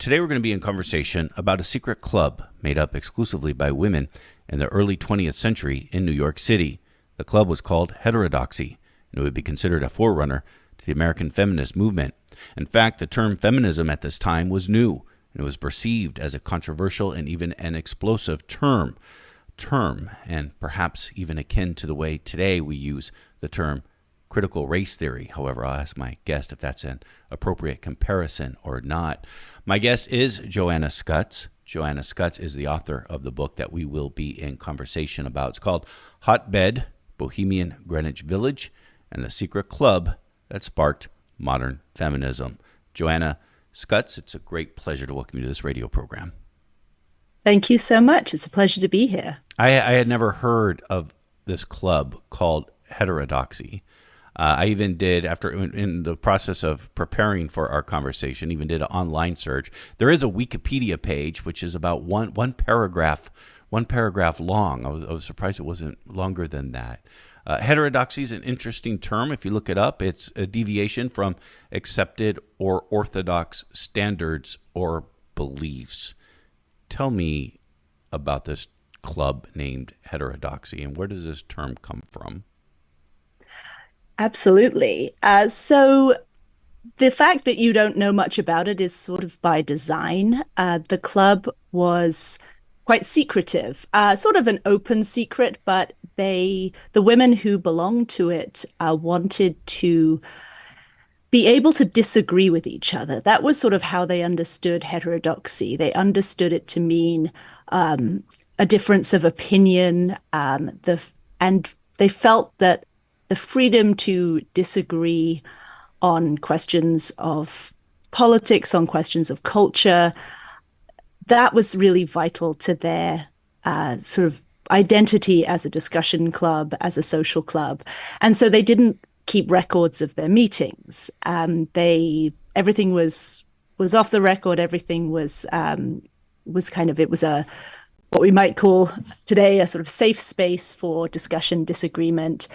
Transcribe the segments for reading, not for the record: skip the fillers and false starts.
Today we're going to be in conversation about a secret club made up exclusively by women in the early 20th century in New York City. The club was called Heterodoxy, and it would be considered a forerunner to the American feminist movement. In fact, the term feminism at this time was new, and it was perceived as a controversial and even an explosive term, and perhaps even akin to the way today we use the term critical race theory. However, I'll ask my guest if that's an appropriate comparison or not. My guest is Joanna Scott. Joanna Scott is the author of the book that we will be in conversation about. It's called Hotbed, Bohemian, Greenwich Village, and the Secret Club that Sparked Modern Feminism. Joanna Scott, it's a great pleasure to welcome you to this radio program. Thank you so much. It's a pleasure to be here. I had never heard of this club called Heterodoxy. I even did, in the process of preparing for our conversation, even did an online search. There is a Wikipedia page, which is about one paragraph long. I was surprised it wasn't longer than that. Heterodoxy is an interesting term. If you look it up, it's a deviation from accepted or orthodox standards or beliefs. Tell me about this club named Heterodoxy, and where does this term come from? Absolutely. So the fact that you don't know much about it is sort of by design. The club was quite secretive, sort of an open secret, but the women who belonged to it wanted to be able to disagree with each other. That was sort of how they understood heterodoxy. They understood it to mean a difference of opinion, and they felt that the freedom to disagree on questions of politics, on questions of culture, that was really vital to their sort of identity as a discussion club, as a social club. And so they didn't keep records of their meetings. Everything was off the record. Everything was it was what we might call today a sort of safe space for discussion, disagreement.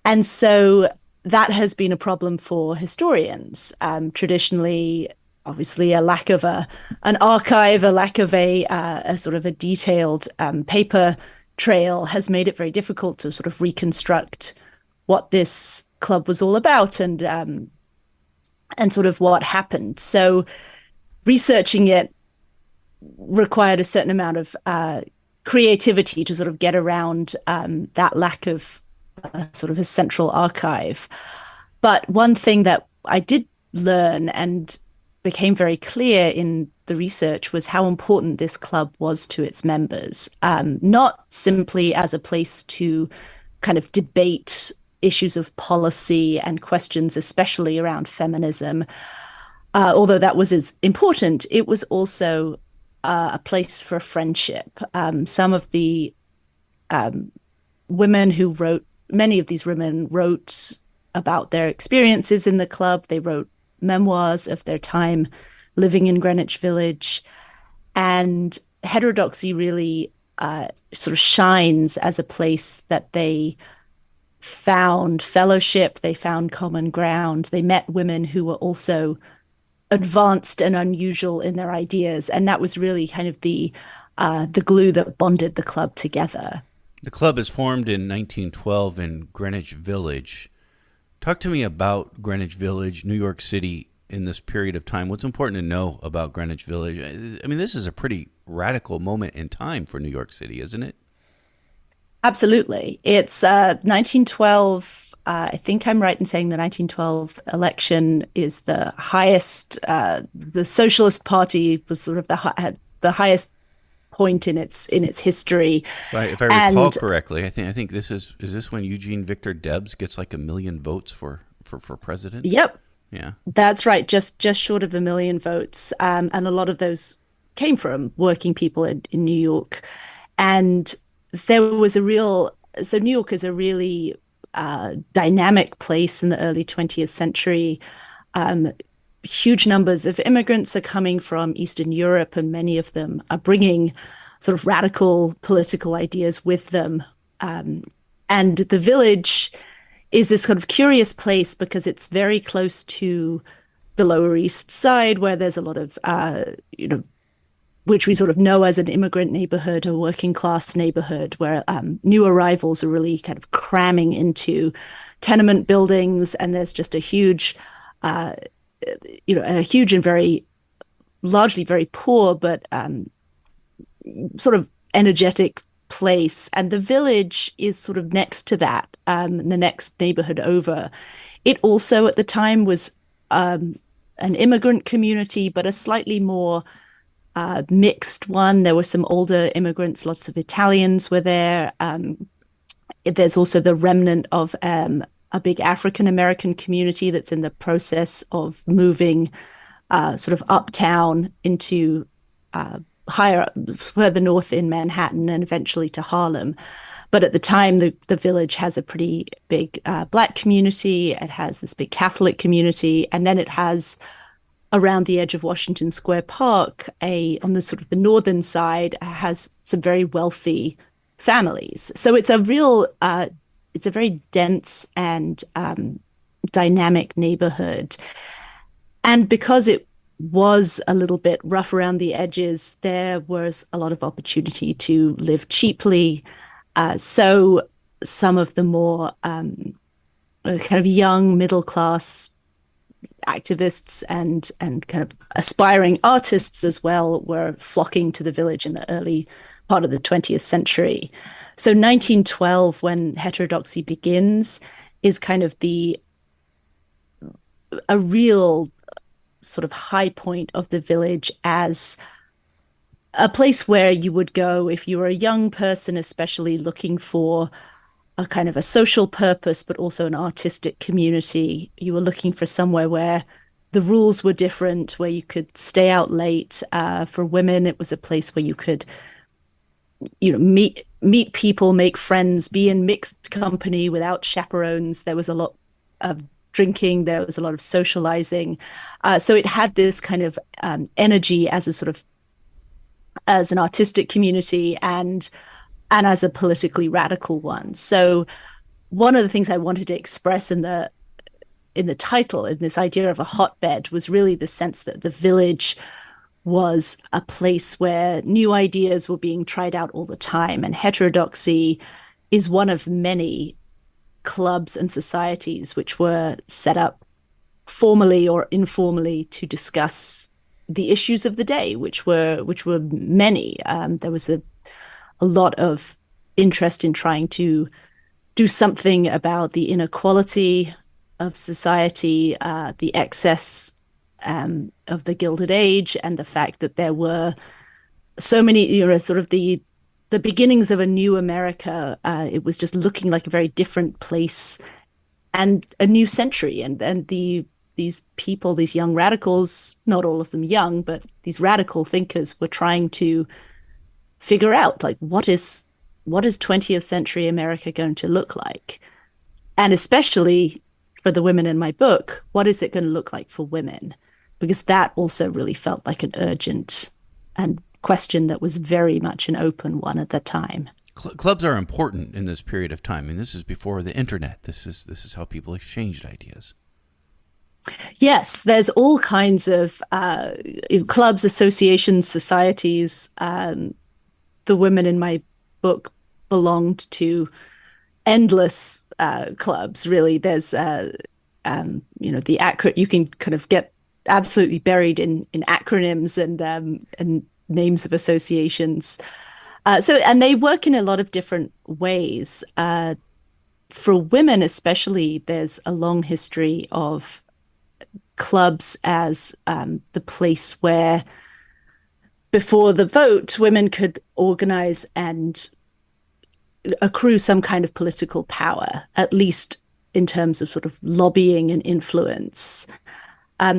And so that has been a problem for historians. Traditionally, obviously, a lack of an archive, a lack of a sort of a detailed paper trail has made it very difficult to sort of reconstruct what this club was all about and sort of what happened. So researching it required a certain amount of creativity to sort of get around that lack of sort of a central archive. But one thing that I did learn and became very clear in the research was how important this club was to its members, not simply as a place to kind of debate issues of policy and questions, especially around feminism. Although that was as important, it was also a place for friendship. Some of the women who wrote, many of these women wrote about their experiences in the club. They wrote memoirs of their time living in Greenwich Village. And heterodoxy really sort of shines as a place that they found fellowship, they found common ground, they met women who were also advanced and unusual in their ideas. And that was really kind of the glue that bonded the club together. The club is formed in 1912 in Greenwich Village. Talk to me about Greenwich Village, New York City, in this period of time. What's important to know about Greenwich Village? I mean, this is a pretty radical moment in time for New York City, isn't it? Absolutely. It's 1912. I think I'm right in saying the 1912 election is the highest. The Socialist Party was sort of the highest point in its history. Right, if I recall correctly, I think this is this when Eugene Victor Debs gets like 1 million votes for president? Yep. Yeah. That's right, just short of 1 million votes. And a lot of those came from working people in New York. And there was New York is a really dynamic place in the early 20th century. Huge numbers of immigrants are coming from Eastern Europe, and many of them are bringing sort of radical political ideas with them. And the village is this sort of curious place because it's very close to the Lower East Side, where there's a lot of, which we sort of know as an immigrant neighborhood, a working class neighborhood, where new arrivals are really kind of cramming into tenement buildings, and there's just a huge, a huge and very largely very poor, but sort of energetic place. And the Village is sort of next to that, the next neighborhood over. It also at the time was an immigrant community, but a slightly more mixed one. There were some older immigrants, lots of Italians were there. There's also the remnant of a big African American community that's in the process of moving sort of uptown into further north in Manhattan and eventually to Harlem. But at the time, the Village has a pretty big Black community. It has this big Catholic community. And then it has, around the edge of Washington Square Park, on the sort of the northern side, has some very wealthy families. So it's a very dense and dynamic neighborhood. And because it was a little bit rough around the edges, there was a lot of opportunity to live cheaply. So some of the more kind of young middle class activists and kind of aspiring artists as well were flocking to the Village in the early part of the 20th century. So 1912, when Heterodoxy begins, is kind of a real sort of high point of the Village as a place where you would go if you were a young person, especially looking for a kind of a social purpose, but also an artistic community. You were looking for somewhere where the rules were different, where you could stay out late. For women, it was a place where you could, meet people, make friends, be in mixed company without chaperones. There was a lot of drinking. There was a lot of socializing. So it had this kind of energy as an artistic community and as a politically radical one. So one of the things I wanted to express in the title, in this idea of a hotbed, was really the sense that the Village was a place where new ideas were being tried out all the time. And Heterodoxy is one of many clubs and societies which were set up formally or informally to discuss the issues of the day, which were many. There was a lot of interest in trying to do something about the inequality of society, the excess of the Gilded Age, and the fact that there were so many, sort of the beginnings of a new America. It was just looking like a very different place and a new century. And these people, these young radicals, not all of them young, but these radical thinkers were trying to figure out, like, what is 20th century America going to look like? And especially for the women in my book, what is it going to look like for women? Because that also really felt like an urgent and question that was very much an open one at that time. Clubs are important in this period of time. And this is before the internet. This is how people exchanged ideas. Yes, there's all kinds of clubs, associations, societies. The women in my book belonged to endless clubs. Really, there's you can kind of get absolutely buried in acronyms and names of associations. And they work in a lot of different ways. For women, especially, there's a long history of clubs as the place where, before the vote, women could organize and accrue some kind of political power, at least in terms of sort of lobbying and influence.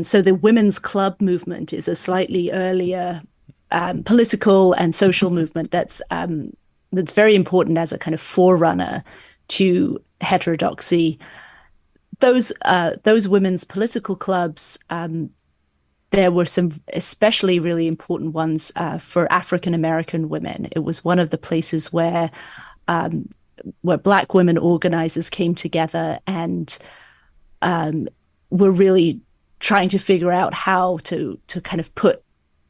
So the women's club movement is a slightly earlier political and social movement that's very important as a kind of forerunner to heterodoxy. Those women's political clubs, there were some especially really important ones for African American women. It was one of the places where Black women organizers came together and were really trying to figure out how to kind of put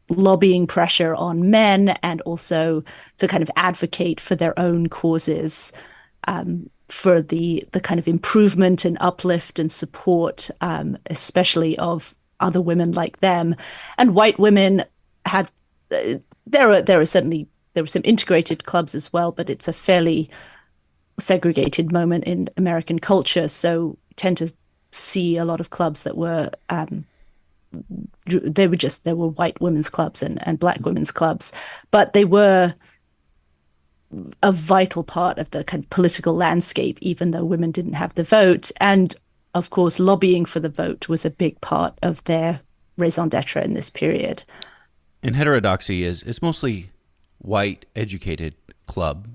lobbying pressure on men and also to kind of advocate for their own causes, for the kind of improvement and uplift and support, especially of other women like them. And white women had there were some integrated clubs as well, but it's a fairly segregated moment in American culture. So tend to see a lot of clubs that were there were white women's clubs and black women's clubs, but they were a vital part of the kind of political landscape, even though women didn't have the vote. And of course, lobbying for the vote was a big part of their raison d'etre in this period. And Heterodoxy is mostly white educated club.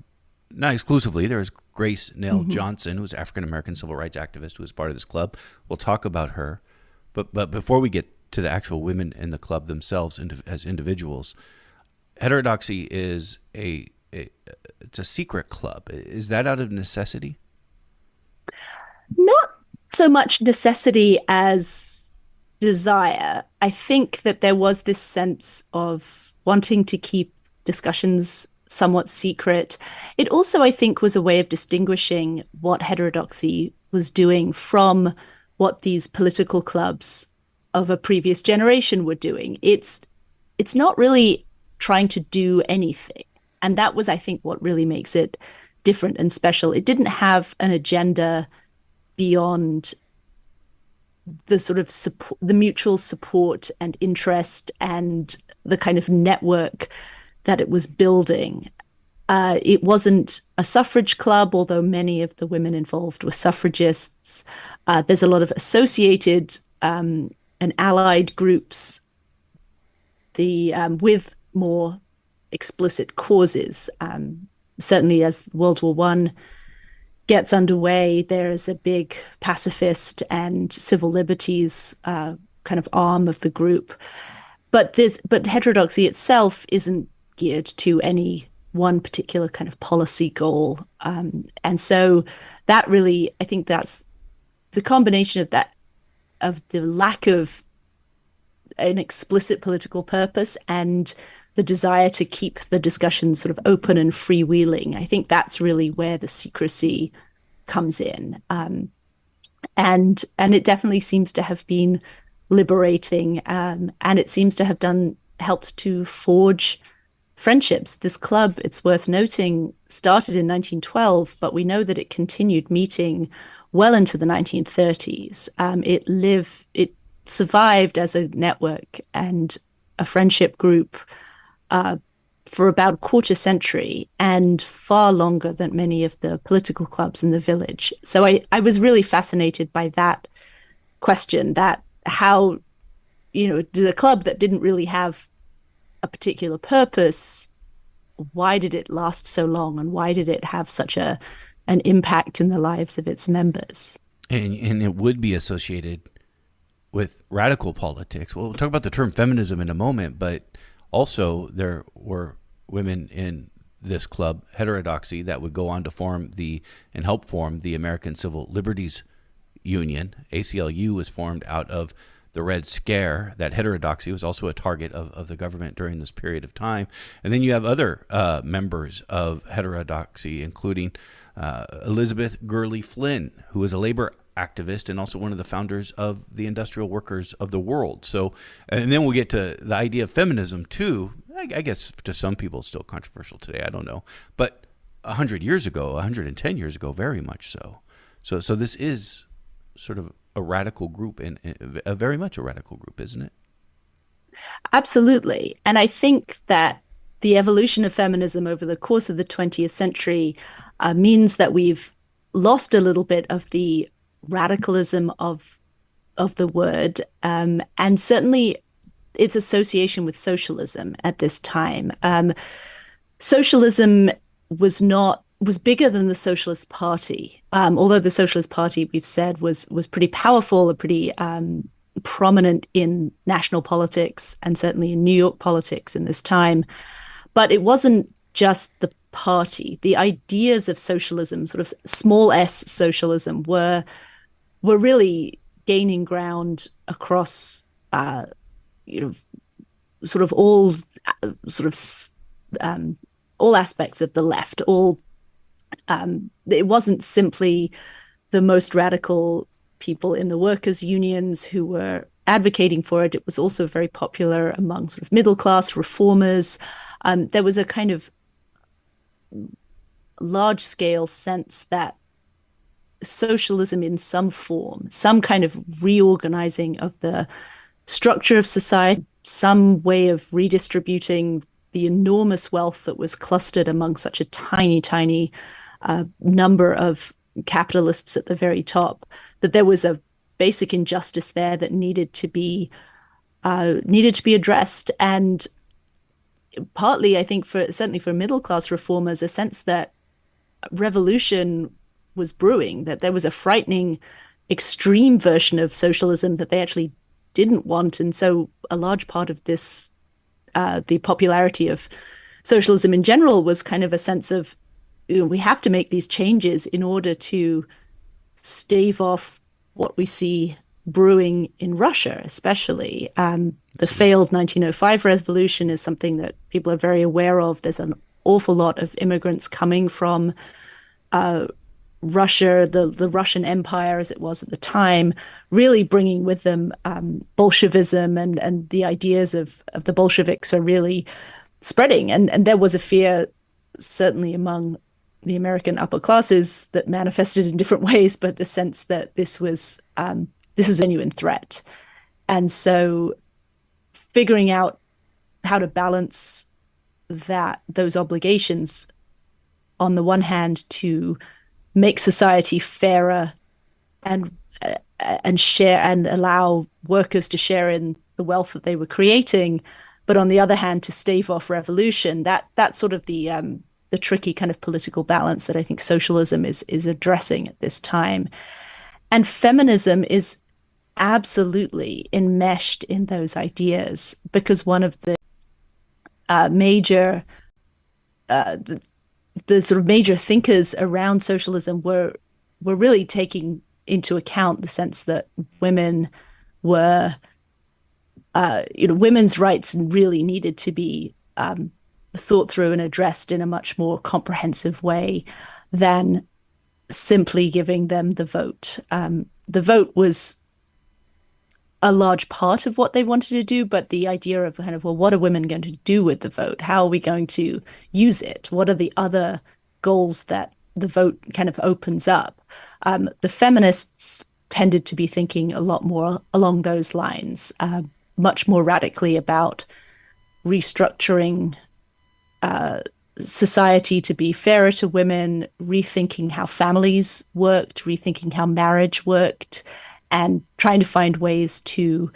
Not exclusively. There was Grace Nell Johnson, who was an African-American civil rights activist who was part of this club. We'll talk about her. But before we get to the actual women in the club themselves as individuals, Heterodoxy is it's a secret club. Is that out of necessity? Not so much necessity as desire. I think that there was this sense of wanting to keep discussions somewhat secret. It also, I think, was a way of distinguishing what heterodoxy was doing from what these political clubs of a previous generation were doing. It's not really trying to do anything. And that was, I think, what really makes it different and special. It didn't have an agenda beyond the sort of support, the mutual support and interest and the kind of network that it was building. It wasn't a suffrage club, although many of the women involved were suffragists. There's a lot of associated and allied groups with more explicit causes. Certainly as World War I gets underway, there is a big pacifist and civil liberties kind of arm of the group. But heterodoxy itself isn't geared to any one particular kind of policy goal. And so that really, I think that's the combination of that, of the lack of an explicit political purpose and the desire to keep the discussion sort of open and freewheeling. I think that's really where the secrecy comes in. And it definitely seems to have been liberating, and it seems to have helped to forge friendships. This club, it's worth noting, started in 1912, but we know that it continued meeting well into the 1930s. It survived as a network and a friendship group for about a quarter century, and far longer than many of the political clubs in the village. So I was really fascinated by that question, that how, did a club that didn't really have a particular purpose, why did it last so long, and why did it have such an impact in the lives of its members? And it would be associated with radical politics. We'll talk about the term feminism in a moment, but also there were women in this club, Heterodoxy, that would go on to help form the American Civil Liberties Union. ACLU was formed out of the Red Scare. That heterodoxy was also a target of the government during this period of time. And then you have other members of heterodoxy, including Elizabeth Gurley Flynn, who was a labor activist and also one of the founders of the Industrial Workers of the World. So, and then we'll get to the idea of feminism too. I guess to some people it's still controversial today. I don't know. But 100 years ago, 110 years ago, very much so. So this is sort of a radical group, and a very much a radical group, isn't it? Absolutely. And I think that the evolution of feminism over the course of the 20th century means that we've lost a little bit of the radicalism of the word, and certainly its association with socialism at this time. Socialism was bigger than the Socialist Party, although the Socialist Party, we've said, was pretty powerful and pretty prominent in national politics and certainly in New York politics in this time. But it wasn't just the party. The ideas of socialism, sort of small s socialism, were really gaining ground across, you know, sort of all sort of all aspects of the left. It wasn't simply the most radical people in the workers' unions who were advocating for it. It was also very popular among sort of middle class reformers. There was a kind of large scale sense that socialism in some form, some kind of reorganizing of the structure of society, some way of redistributing the enormous wealth that was clustered among such a tiny number of capitalists at the very top, that there was a basic injustice there that needed to be addressed. And partly, I think, certainly for middle class reformers, a sense that revolution was brewing, that there was a frightening extreme version of socialism that they actually didn't want. And so a large part of this, the popularity of socialism in general, was kind of a sense of, we have to make these changes in order to stave off what we see brewing in Russia, especially. The failed 1905 revolution is something that people are very aware of. There's an awful lot of immigrants coming from Russia, the Russian Empire as it was at the time, really bringing with them Bolshevism, and the ideas of the Bolsheviks are really spreading. And there was a fear, certainly among the American upper classes, that manifested in different ways, but the sense that this was a genuine threat. And so figuring out how to balance those obligations, on the one hand, to make society fairer and share and allow workers to share in the wealth that they were creating, but on the other hand, to stave off revolution. That's sort of the tricky kind of political balance that I think socialism is addressing at this time. And feminism is absolutely enmeshed in those ideas, because one of the sort of major thinkers around socialism were really taking into account the sense that women were, women's rights really needed to be thought through and addressed in a much more comprehensive way than simply giving them the vote. The vote was a large part of what they wanted to do, but the idea of kind of, well, what are women going to do with the vote? How are we going to use it? What are the other goals that the vote kind of opens up? The feminists tended to be thinking a lot more along those lines, much more radically about restructuring society to be fairer to women, rethinking how families worked, rethinking how marriage worked, and trying to find ways to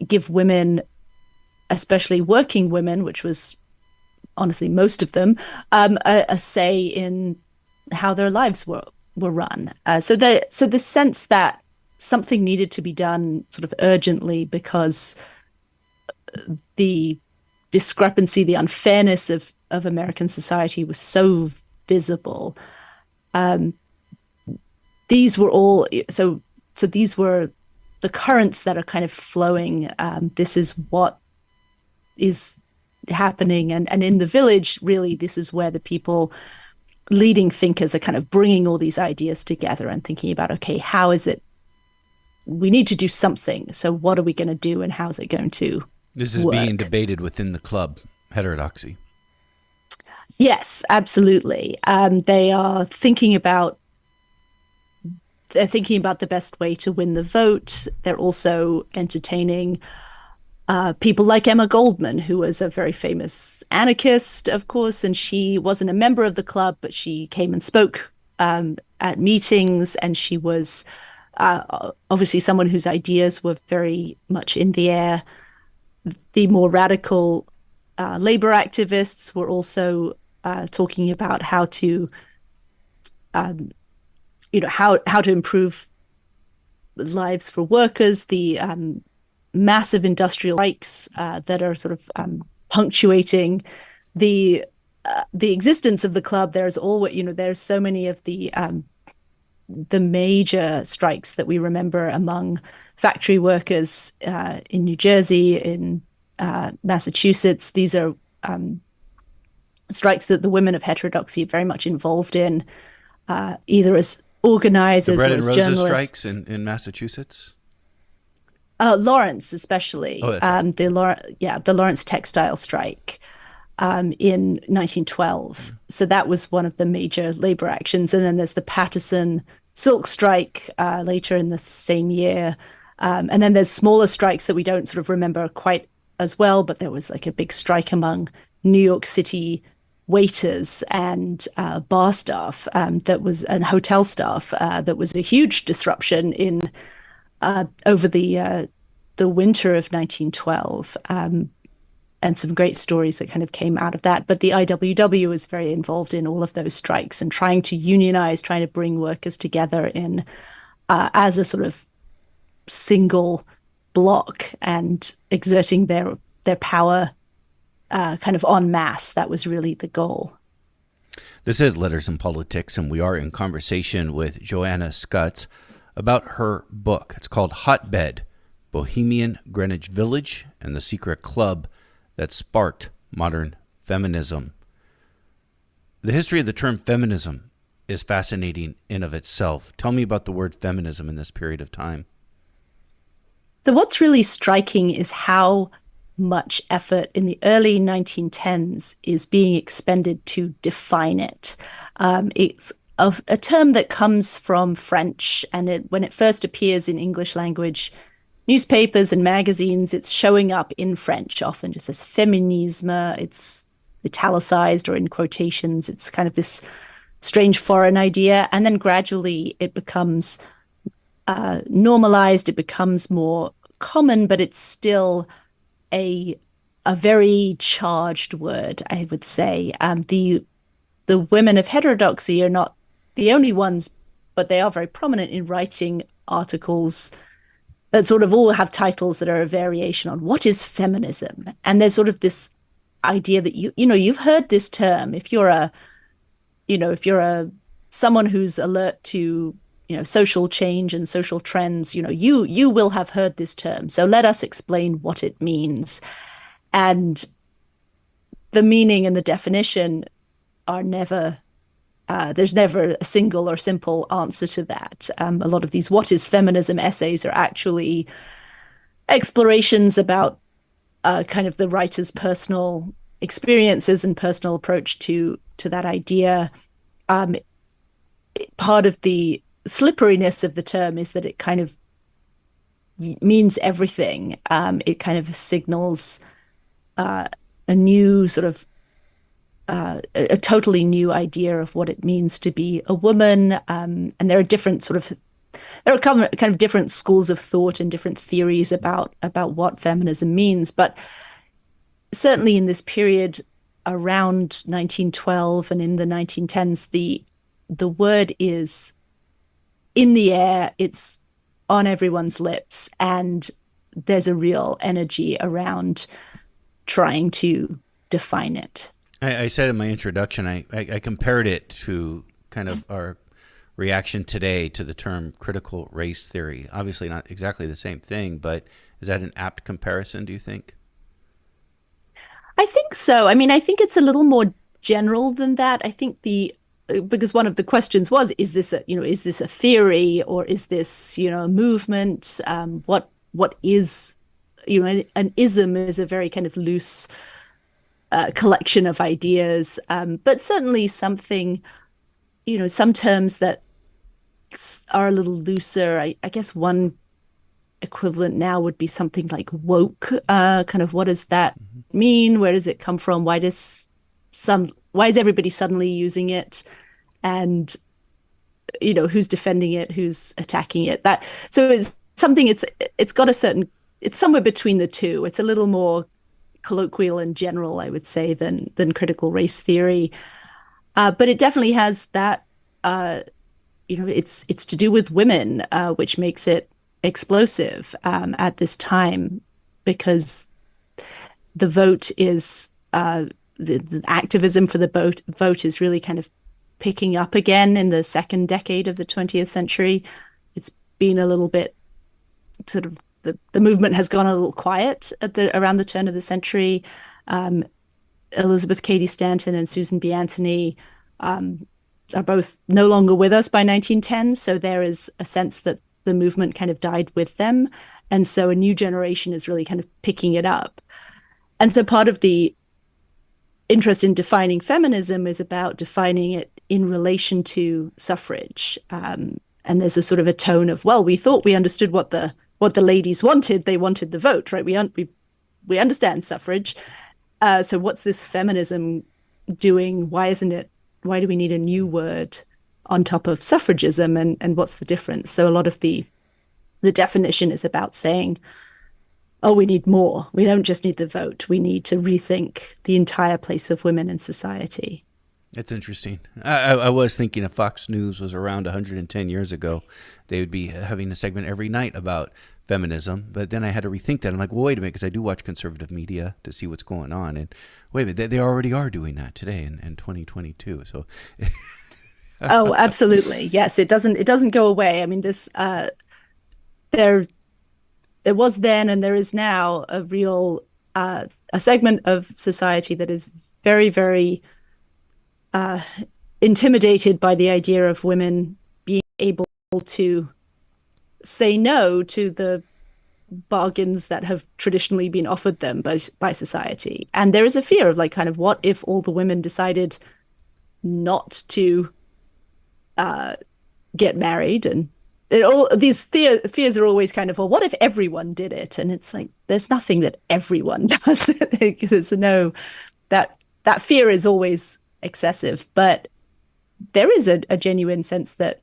give women, especially working women, which was honestly most of them, a say in how their lives were run. So the sense that something needed to be done sort of urgently because the discrepancy, the unfairness of American society was so visible. These were all so these were the currents that are kind of flowing. This is what is happening. And in the village, really, this is where the people, leading thinkers, are kind of bringing all these ideas together and thinking about, okay, how is it? We need to do something. So what are we going to do, and how's it going to This is work? Being debated within the club, Heterodoxy. Yes, absolutely. They're thinking about the best way to win the vote. They're also entertaining people like Emma Goldman, who was a very famous anarchist, of course, and she wasn't a member of the club, but she came and spoke at meetings, and she was obviously someone whose ideas were very much in the air. The more radical labor activists were also talking about how to how to improve lives for workers. The massive industrial strikes that are sort of punctuating the existence of the club. There's always, there's so many of the the major strikes that we remember among factory workers in New Jersey, in Massachusetts. These are strikes that the women of heterodoxy are very much involved in, either as The organizers Bread or and as Roses strikes journalists. in Massachusetts? Lawrence, especially, Oh, that's right. the Lawrence textile strike in 1912. So that was one of the major labor actions. And then there's the Paterson silk strike later in the same year. And then there's smaller strikes that we don't sort of remember quite as well, but there was like a big strike among New York City waiters and bar staff and hotel staff that was a huge disruption in over the winter of 1912, and some great stories that kind of came out of that. But the IWW was very involved in all of those strikes and trying to unionize, trying to bring workers together in as a sort of single block and exerting their power kind of en masse. That was really the goal. This is Letters and Politics, and we are in conversation with Joanna Scott about her book. It's called Hotbed, Bohemian, Greenwich Village, and the Secret Club that Sparked Modern Feminism. The history of the term feminism is fascinating in of itself. Tell me about the word feminism in this period of time. So what's really striking is how much effort in the early 1910s is being expended to define it. It's a term that comes from French, and when it first appears in English language newspapers and magazines, it's showing up in French, often just as feminisme. It's italicized or in quotations. It's kind of this strange foreign idea. And then gradually it becomes normalized. It becomes more common, but it's still a very charged word, I would say. The women of heterodoxy are not the only ones, but they are very prominent in writing articles that sort of all have titles that are a variation on what is feminism. And there's sort of this idea that you've heard this term. If you're a someone who's alert to social change and social trends, you will have heard this term. So let us explain what it means. And the meaning and the definition are never there's never a single or simple answer to that. A lot of these what is feminism essays are actually explorations about kind of the writer's personal experiences and personal approach to that idea. Part of the slipperiness of the term is that it kind of means everything. It kind of signals a new sort of a totally new idea of what it means to be a woman. And there are kind of different schools of thought and different theories about what feminism means. But certainly in this period around 1912 and in the 1910s, the word is in the air, it's on everyone's lips, and there's a real energy around trying to define it. I said in my introduction, I compared it to kind of our reaction today to the term critical race theory. Obviously not exactly the same thing, but is that an apt comparison, do you think? I think so. I mean, I think it's a little more general than that. I think because one of the questions was, is this a theory, or is this, a movement? What is, an ism is a very kind of loose collection of ideas, but certainly something, some terms that are a little looser. I guess one equivalent now would be something like woke. Kind of, what does that mean? Where does it come from? Why is everybody suddenly using it? And who's defending it? Who's attacking it? So it's something. It's got it's somewhere between the two. It's a little more colloquial and general, I would say, than critical race theory. But it definitely has that. It's to do with women, which makes it explosive at this time, because the vote is the activism for the vote is really kind of picking up again in the second decade of the 20th century. It's been a little bit sort of the movement has gone a little quiet around the turn of the century. Elizabeth Cady Stanton and Susan B. Anthony are both no longer with us by 1910. So there is a sense that the movement kind of died with them. And so a new generation is really kind of picking it up. And so part of the interest in defining feminism is about defining it in relation to suffrage. And there's a sort of a tone of, well, we thought we understood what the ladies wanted. They wanted the vote, right? We understand suffrage. So what's this feminism doing? Why do we need a new word on top of suffragism, and what's the difference? So a lot of the definition is about saying, oh, we need more. We don't just need the vote. We need to rethink the entire place of women in society. That's interesting. I was thinking if Fox News was around 110 years ago, they would be having a segment every night about feminism. But then I had to rethink that. I'm like, well, wait a minute, because I do watch conservative media to see what's going on. And wait a minute, they already are doing that today in 2022. So, oh, absolutely, yes. It doesn't go away. I mean, this there was then and there is now a real a segment of society that is very, very intimidated by the idea of women being able to say no to the bargains that have traditionally been offered them by society. And there is a fear of like, kind of, what if all the women decided not to get married? And these fears are always kind of, well, what if everyone did it? And it's like, there's nothing that everyone does. There's no, that fear is always excessive, but there is a genuine sense that,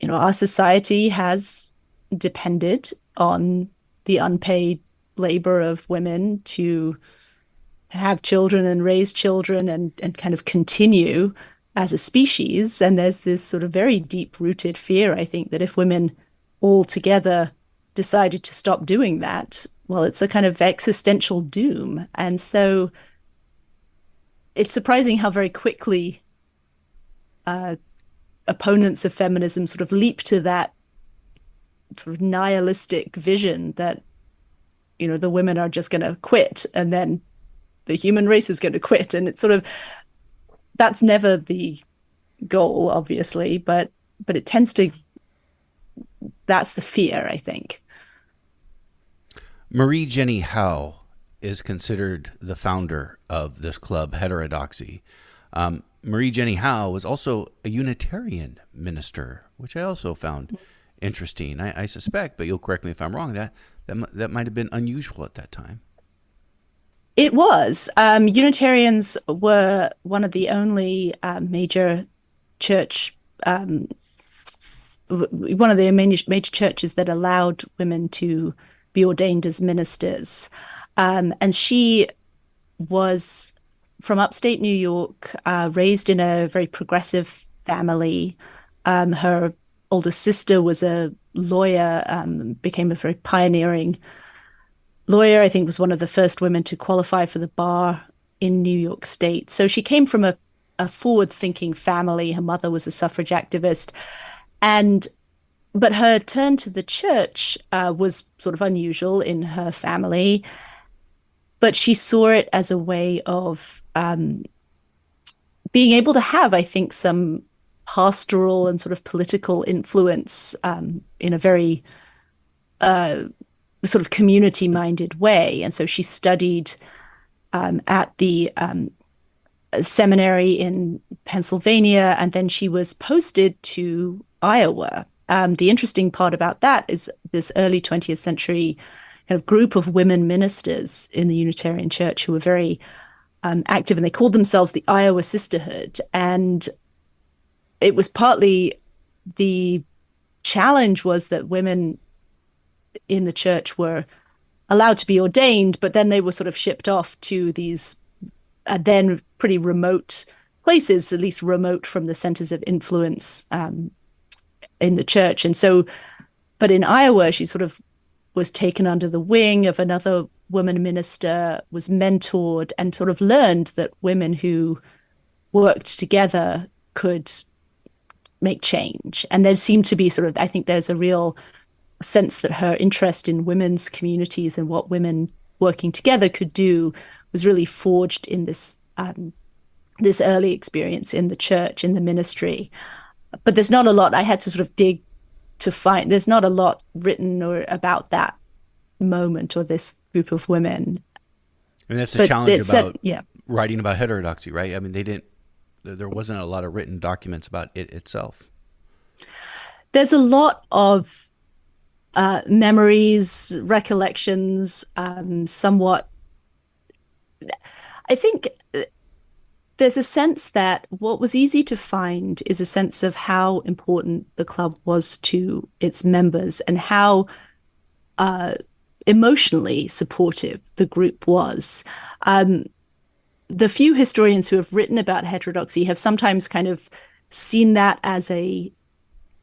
our society has depended on the unpaid labor of women to have children and raise children and kind of continue as a species. And there's this sort of very deep-rooted fear, I think, that if women all together decided to stop doing that, well, it's a kind of existential doom. And so it's surprising how very quickly opponents of feminism sort of leap to that sort of nihilistic vision that, the women are just going to quit and then the human race is going to quit. And it's sort of, that's never the goal, obviously, but it tends to, that's the fear, I think. Marie Jenny Howe is considered the founder of this club, Heterodoxy. Marie Jenny Howe was also a Unitarian minister, which I also found interesting. I suspect, but you'll correct me if I'm wrong, that might have been unusual at that time. It was. Unitarians were one of the only major church, one of the major churches that allowed women to be ordained as ministers. And she was from upstate New York, raised in a very progressive family. Her older sister was a lawyer, became a very pioneering lawyer. I think was one of the first women to qualify for the bar in New York State. So she came from a forward-thinking family. Her mother was a suffrage activist. But her turn to the church was sort of unusual in her family. But she saw it as a way of being able to have, I think, some pastoral and sort of political influence in a very sort of community-minded way. And so she studied at the seminary in Pennsylvania, and then she was posted to Iowa. The interesting part about that is this early 20th century kind of group of women ministers in the Unitarian Church who were very active, and they called themselves the Iowa Sisterhood. And it was partly the challenge was that women in the church were allowed to be ordained, but then they were sort of shipped off to these then pretty remote places, at least remote from the centers of influence in the church. And so, but in Iowa, she sort of was taken under the wing of another woman minister, was mentored, and sort of learned that women who worked together could make change. And there seemed to be sort of, I think there's a real sense that her interest in women's communities and what women working together could do was really forged in this early experience in the church, in the ministry. But there's not a lot. I had to sort of dig to find. There's not a lot written or about that moment or this group of women. I mean, that's the challenge about yeah. writing about heterodoxy, right? I mean, there wasn't a lot of written documents about it itself. There's a lot of memories, recollections, somewhat. I think there's a sense that what was easy to find is a sense of how important the club was to its members and how emotionally supportive the group was. The few historians who have written about heterodoxy have sometimes kind of seen that as a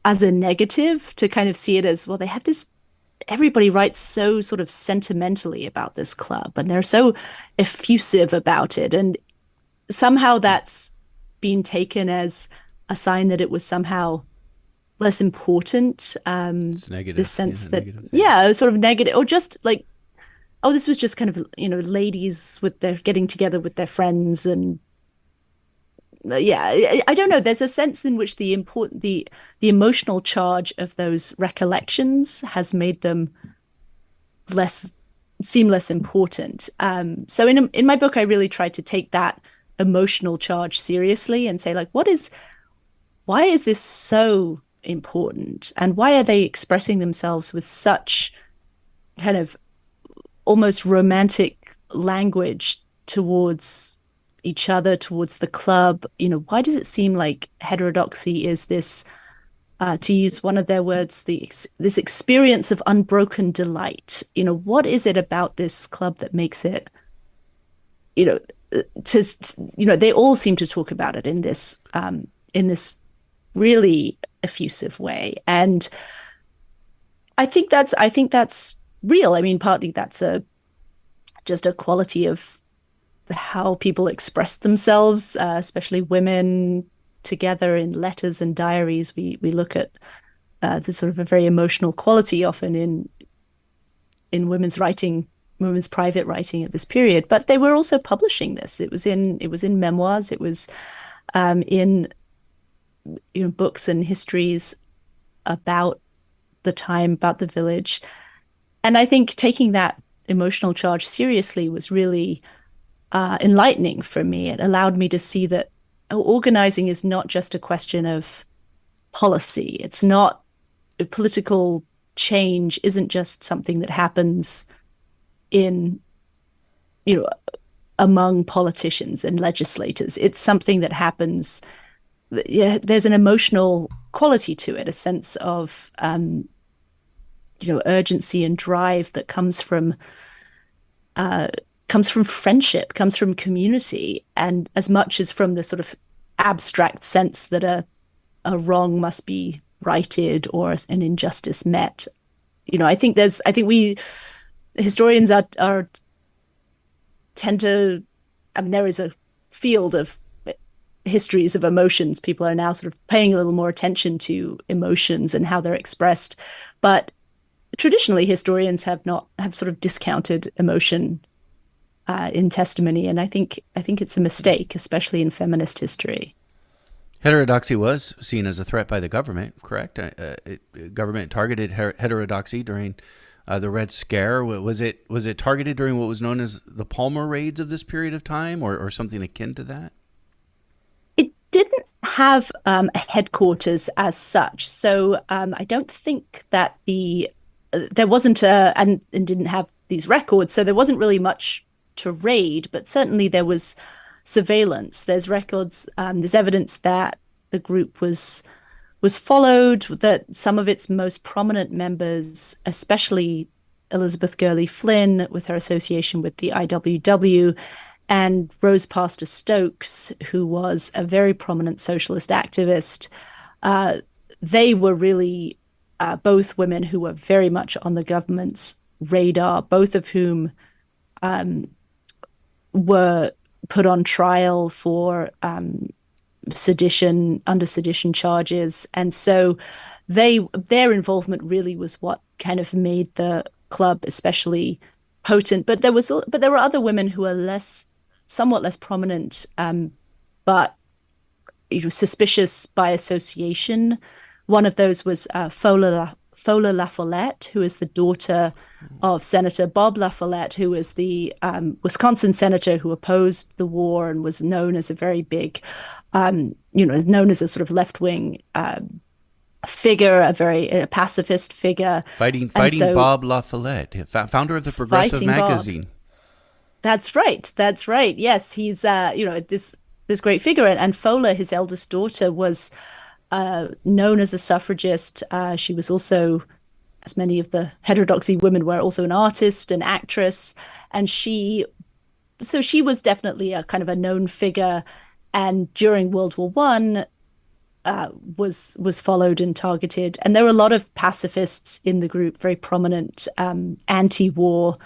negative, to kind of see it as, well, they had this, everybody writes so sort of sentimentally about this club and they're so effusive about it. And somehow that's been taken as a sign that it was somehow less important. It's negative. The sense that, yeah, it was sort of negative, or just like, oh, this was just kind of, ladies with their getting together with their friends. And yeah, I don't know. There's a sense in which the emotional charge of those recollections has made them seem less important. So in my book, I really tried to take that emotional charge seriously and say, like, why is this so important, and why are they expressing themselves with such kind of almost romantic language towards each other, towards the club? Why does it seem like heterodoxy is this, to use one of their words, this experience of unbroken delight? What is it about this club that makes it, they all seem to talk about it in this really effusive way. And I think that's real. I mean, partly that's just a quality of how people express themselves, especially women together in letters and diaries. We look at the sort of a very emotional quality often in women's writing, women's private writing at this period. But they were also publishing this. It was in memoirs. It was in books and histories about the time, about the village. And I think taking that emotional charge seriously was really enlightening for me. It allowed me to see that organizing is not just a question of policy. It's not, political change isn't just something that happens in, among politicians and legislators. It's something that happens. Yeah, there's an emotional quality to it, a sense of urgency and drive that comes from friendship, comes from community, and as much as from the sort of abstract sense that a wrong must be righted or an injustice met. I think we historians tend to, I mean, there is a field of histories of emotions. People are now sort of paying a little more attention to emotions and how they're expressed. But traditionally, historians have sort of discounted emotion in testimony. And I think it's a mistake, especially in feminist history. Heterodoxy was seen as a threat by the government, correct? Government targeted heterodoxy during the Red Scare. Was it targeted during what was known as the Palmer raids of this period of time, or something akin to that? It didn't have a headquarters as such, so I don't think that there wasn't and didn't have these records, so there wasn't really much to raid. But certainly there was surveillance. There's records. There's evidence that the group was followed. That some of its most prominent members, especially Elizabeth Gurley Flynn, with her association with the IWW, and Rose Pastor Stokes, who was a very prominent socialist activist, they were really both women who were very much on the government's radar, both of whom were put on trial for under sedition charges. And so their involvement really was what kind of made the club especially potent. But there were other women who are somewhat less prominent, but suspicious by association. One of those was Fola La Follette, who is the daughter of Senator Bob La Follette, who was the Wisconsin senator who opposed the war and was known as a very big, known as a sort of left-wing figure, a pacifist figure. Fighting Bob La Follette, founder of the Progressive magazine. Bob. That's right. Yes, he's this great figure. And Fola, his eldest daughter, was known as a suffragist. She was also, as many of the heterodoxy women were, also an artist, an actress, and she was definitely a kind of a known figure. And during World War I, was followed and targeted. And there were a lot of pacifists in the group, very prominent anti-war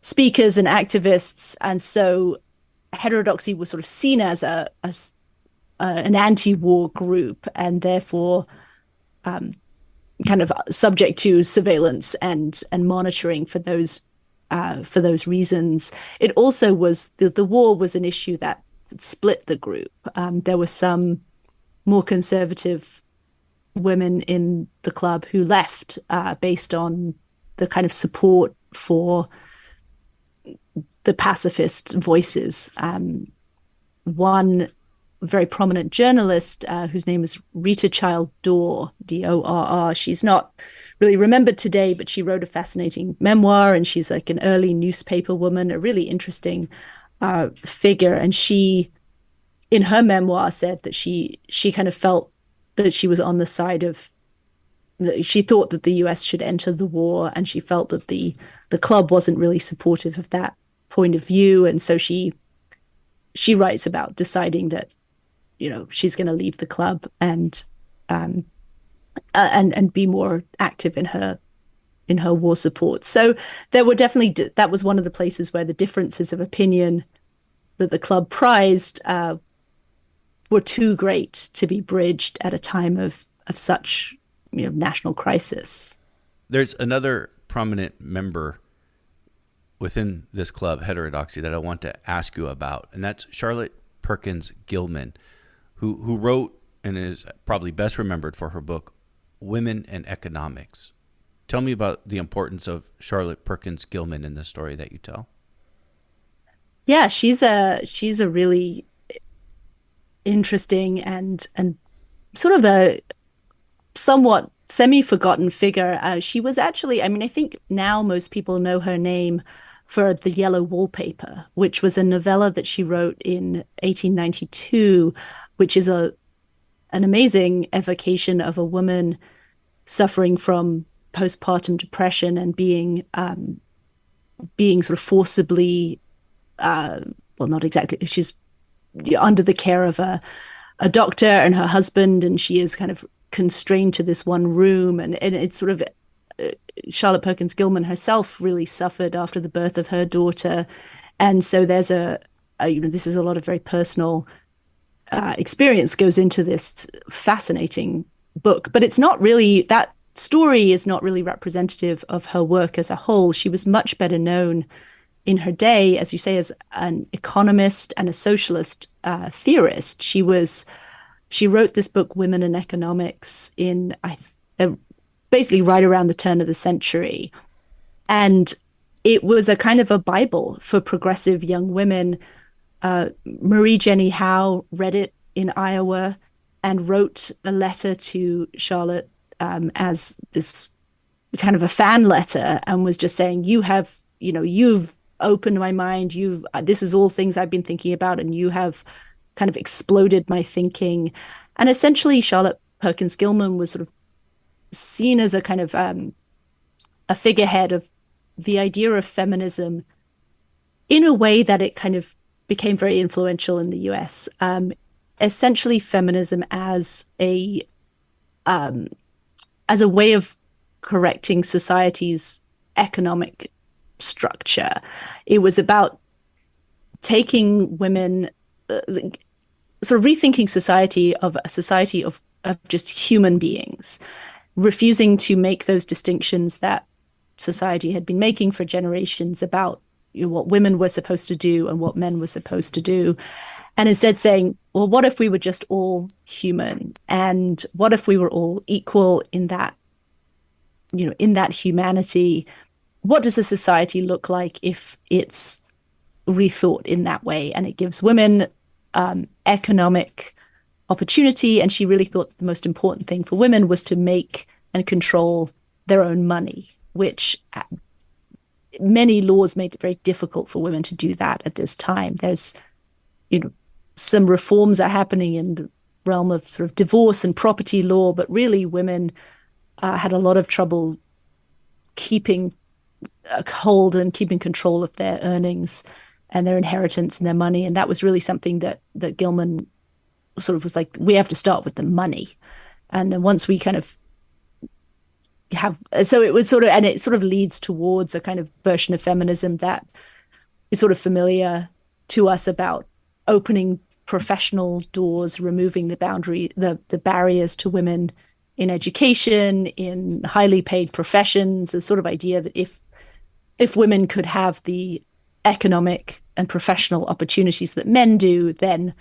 speakers and activists. And so heterodoxy was sort of seen as an anti-war group, and therefore kind of subject to surveillance and monitoring for those reasons. It also was the war was an issue that split the group. There were some more conservative women in the club who left based on the kind of support for the pacifist voices. One very prominent journalist whose name is Rita Child Dorr, Dorr. She's not really remembered today, but she wrote a fascinating memoir, and she's like an early newspaper woman, a really interesting figure. And she, in her memoir, said that she kind of felt that she was on the side of, she thought that the US should enter the war, and she felt that the club wasn't really supportive of that point of view. And so she writes about deciding that, she's going to leave the club and be more active in her war support. So there were definitely, that was one of the places where the differences of opinion that the club prized were too great to be bridged at a time of such national crisis. There's another prominent member within this club, Heterodoxy, that I want to ask you about, and that's Charlotte Perkins Gilman, who wrote and is probably best remembered for her book, Women and Economics. Tell me about the importance of Charlotte Perkins Gilman in the story that you tell. Yeah, she's a really interesting and sort of a somewhat semi-forgotten figure. She was actually, I think now most people know her name for The Yellow Wallpaper, which was a novella that she wrote in 1892, which is an amazing evocation of a woman suffering from postpartum depression and being sort of forcibly, not exactly, she's under the care of a doctor and her husband, and she is kind of constrained to this one room, and it's sort of Charlotte Perkins Gilman herself really suffered after the birth of her daughter, and so there's this is a lot of very personal experience goes into this fascinating book, but it's not really, that story is not really representative of her work as a whole. She was much better known in her day, as you say, as an economist and a socialist theorist. She wrote this book, Women and Economics, in basically right around the turn of the century. And it was a kind of a Bible for progressive young women. Marie Jenny Howe read it in Iowa and wrote a letter to Charlotte as this kind of a fan letter, and was just saying, you've opened my mind. This is all things I've been thinking about, and you have kind of exploded my thinking. And essentially, Charlotte Perkins Gilman was sort of seen as a kind of a figurehead of the idea of feminism in a way that it kind of became very influential in the US. Essentially, feminism as a way of correcting society's economic structure. It was about taking women, sort of rethinking society of a society of just human beings, refusing to make those distinctions that society had been making for generations about what women were supposed to do and what men were supposed to do. And instead saying, well, what if we were just all human? And what if we were all equal in that, in that humanity? What does a society look like if it's rethought in that way? And it gives women economic opportunity. And she really thought the most important thing for women was to make and control their own money, which many laws made it very difficult for women to do that at this time. There's, some reforms are happening in the realm of sort of divorce and property law, but really women had a lot of trouble keeping a hold and keeping control of their earnings and their inheritance and their money. And that was really something that Gilman sort of was like, we have to start with the money. And then once we kind of so it was sort of, and it sort of leads towards a kind of version of feminism that is sort of familiar to us about opening professional doors, removing the barriers to women in education, in highly paid professions, the sort of idea that if women could have the economic and professional opportunities that men do, then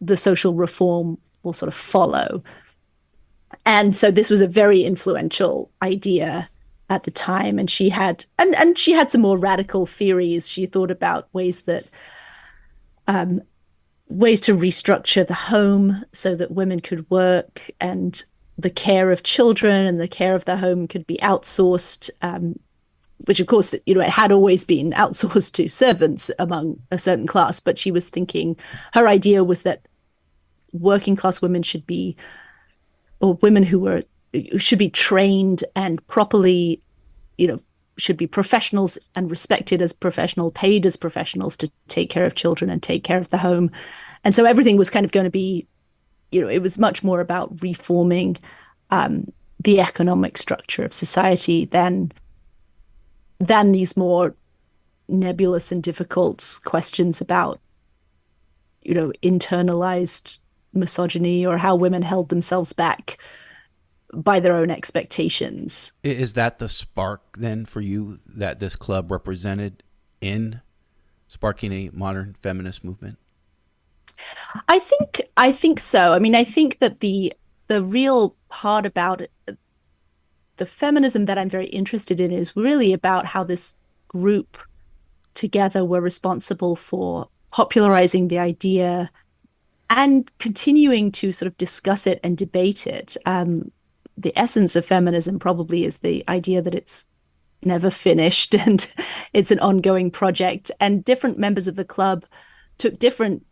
the social reform will sort of follow. And so this was a very influential idea at the time. And she had some more radical theories. She thought about ways to restructure the home so that women could work, and the care of children and the care of the home could be outsourced, which of course, it had always been outsourced to servants among a certain class. But she was thinking, her idea was that working class women should be, or women who should be trained and properly, should be professionals and respected as professional, paid as professionals to take care of children and take care of the home. And so everything was kind of going to be, it was much more about reforming the economic structure of society than these more nebulous and difficult questions about, internalized misogyny or how women held themselves back by their own expectations. Is that the spark then for you that this club represented in sparking a modern feminist movement? I think so. I mean, I think that the real part about it, the feminism that I'm very interested in, is really about how this group together were responsible for popularizing the idea and continuing to sort of discuss it and debate it. The essence of feminism probably is the idea that it's never finished and it's an ongoing project. And different members of the club took different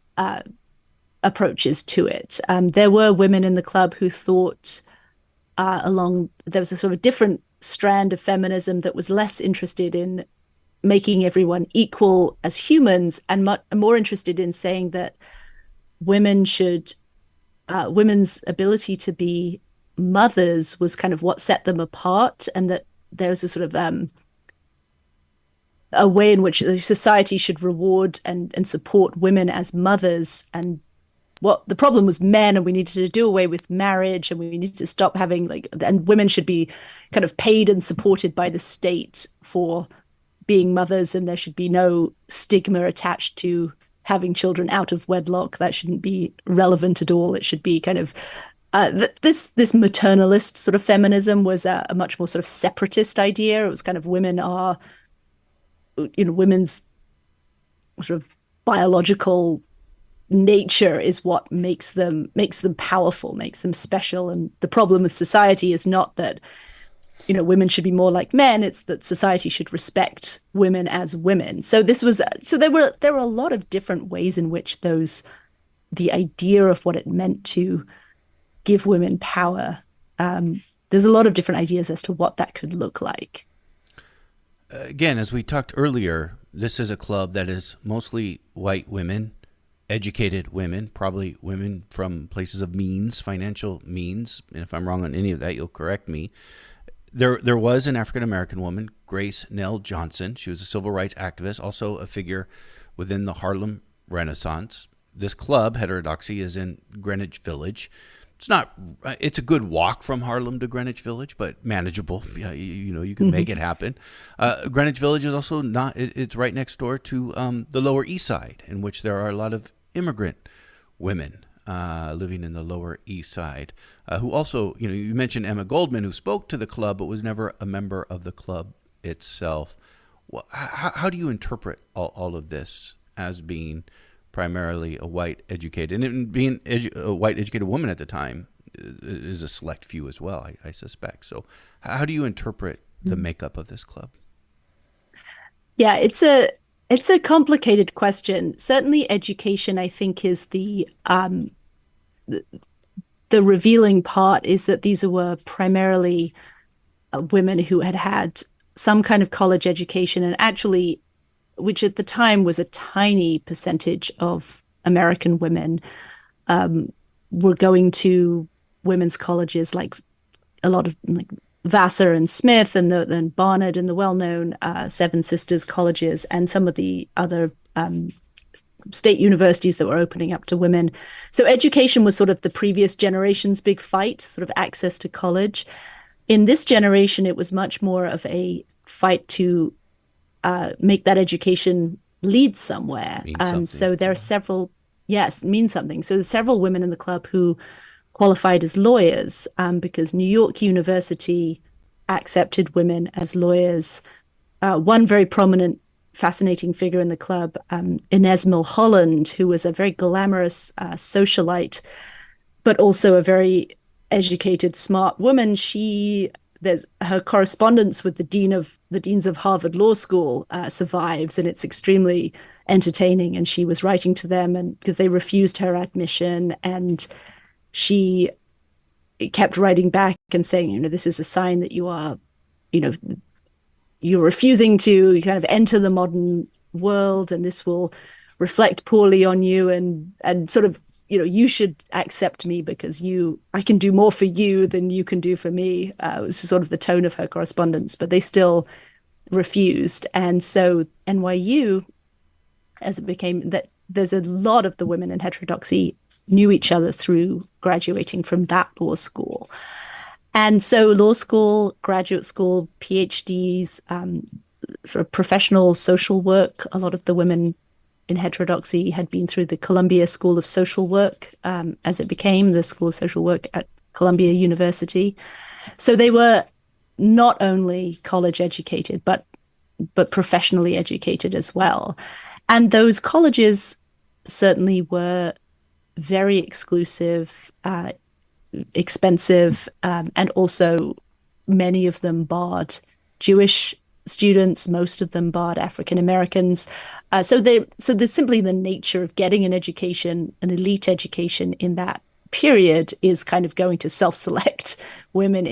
approaches to it. There were women in the club who thought there was a sort of different strand of feminism that was less interested in making everyone equal as humans and more interested in saying that women's ability to be mothers was kind of what set them apart, and that there's a sort of a way in which the society should reward and support women as mothers. And what the problem was men, and we needed to do away with marriage, and we needed to stop having and women should be kind of paid and supported by the state for being mothers, and there should be no stigma attached to having children out of wedlock. That shouldn't be relevant at all. It should be kind of this maternalist sort of feminism was a much more sort of separatist idea. It was kind of women's sort of biological nature is what makes them powerful, makes them special. And the problem with society is not that women should be more like men, it's that society should respect women as women. So there were a lot of different ways in which the idea of what it meant to give women power, there's a lot of different ideas as to what that could look like. Again, as we talked earlier, this is a club that is mostly white women, educated women, probably women from places of means, financial means. And if I'm wrong on any of that, you'll correct me. There was an African-American woman, Grace Nell Johnson. She was a civil rights activist, also a figure within the Harlem Renaissance. This club, Heterodoxy, is in Greenwich Village. It's a good walk from Harlem to Greenwich Village, but manageable. Yeah, you can make it happen. Greenwich Village is also it's right next door to the Lower East Side, in which there are a lot of immigrant women living in the Lower East Side, who also, you mentioned Emma Goldman, who spoke to the club, but was never a member of the club itself. Well, how do you interpret all of this as being primarily a white educated, and being a white educated woman at the time is a select few as well, I suspect. So how do you interpret the makeup of this club? Yeah, it's a complicated question. Certainly education, I think, is the revealing part, is that these were primarily women who had some kind of college education, and actually, which at the time was a tiny percentage of American women, were going to women's colleges, like a lot of like Vassar and Smith and then Barnard and the well-known Seven Sisters colleges, and some of the other state universities that were opening up to women. So education was sort of the previous generation's big fight, sort of access to college. In this generation, it was much more of a fight to make that education lead somewhere. So there are several, mean something. So there's several women in the club who qualified as lawyers because New York University accepted women as lawyers. One very prominent, fascinating figure in the club, Inez Milholland, who was a very glamorous socialite, but also a very educated, smart woman. There's her correspondence with the deans of Harvard Law School survives, and it's extremely entertaining. And she was writing to them, and because they refused her admission, and she kept writing back and saying, this is a sign that you are, you're refusing to kind of enter the modern world, and this will reflect poorly on you, and sort of, you should accept me because I can do more for you than you can do for me. It was sort of the tone of her correspondence, but they still refused. And so NYU, as it became that, there's a lot of the women in Heterodoxy knew each other through graduating from that law school. And so law school, graduate school, PhDs, sort of professional social work, a lot of the women in Heterodoxy had been through the Columbia School of Social Work, as it became the School of Social Work at Columbia University. So they were not only college educated, but professionally educated as well. And those colleges certainly were very exclusive, expensive, and also many of them barred Jewish students, most of them barred African Americans. So there's simply the nature of getting an education, an elite education in that period, is kind of going to self-select women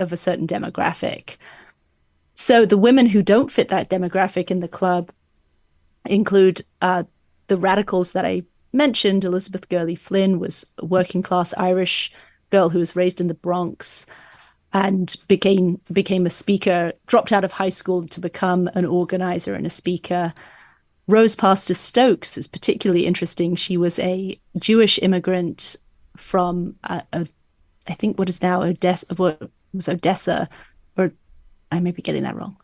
of a certain demographic. So the women who don't fit that demographic in the club include the radicals that I mentioned. Elizabeth Gurley Flynn was a working class Irish girl who was raised in the Bronx and became a speaker, dropped out of high school to become an organizer and a speaker. Rose Pastor Stokes is particularly interesting. She was a Jewish immigrant from, I think what is now Odessa, or I may be getting that wrong.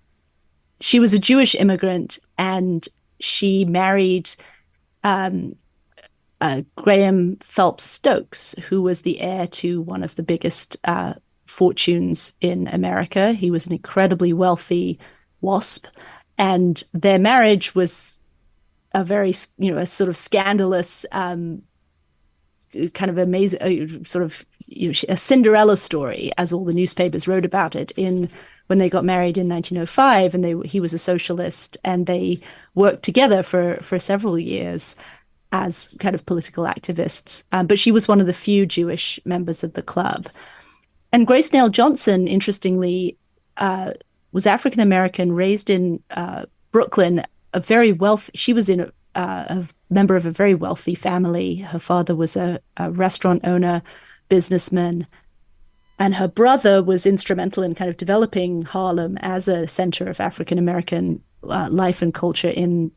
She was a Jewish immigrant, and she married Graham Phelps Stokes, who was the heir to one of the biggest fortunes in America. He was an incredibly wealthy WASP, and their marriage was a very, a sort of scandalous, kind of amazing, sort of a Cinderella story, as all the newspapers wrote about it when they got married in 1905, and he was a socialist, and they worked together for several years as kind of political activists. But she was one of the few Jewish members of the club. And Grace Nell Johnson, interestingly, was African American, raised in Brooklyn. She was in a member of a very wealthy family. Her father was a restaurant owner, businessman, and her brother was instrumental in kind of developing Harlem as a center of African American life and culture in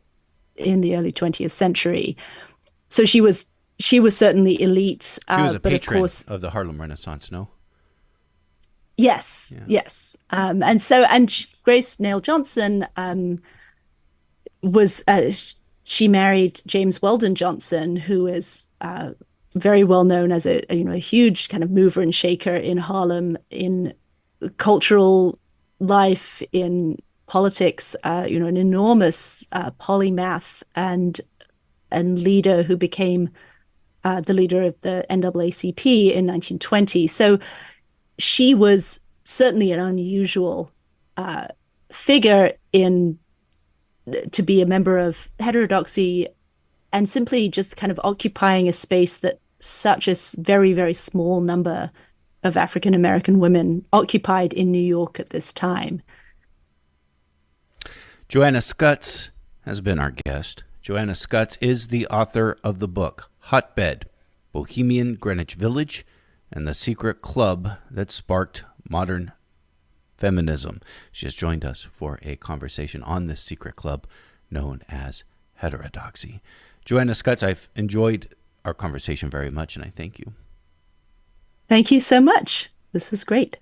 in the early 20th century. So she was certainly elite. She was a but patron of course, of the Harlem Renaissance, no? yes, Yeah. yes. Grace Nell Johnson was she married James Weldon Johnson, who is very well known as a huge kind of mover and shaker in Harlem, in cultural life, in politics. An enormous polymath and leader who became the leader of the NAACP in 1920. So she was certainly an unusual figure to be a member of heterodoxy, and simply just kind of occupying a space that such a very, very small number of African American women occupied in New York at this time. Joanna Scott has been our guest. Joanna Scott is the author of the book Hotbed, Bohemian, Greenwich Village, and the Secret Club That Sparked Modern Feminism. She has joined us for a conversation on this secret club known as Heterodoxy. Joanna Scott, I've enjoyed our conversation very much, and I thank you. Thank you so much. This was great.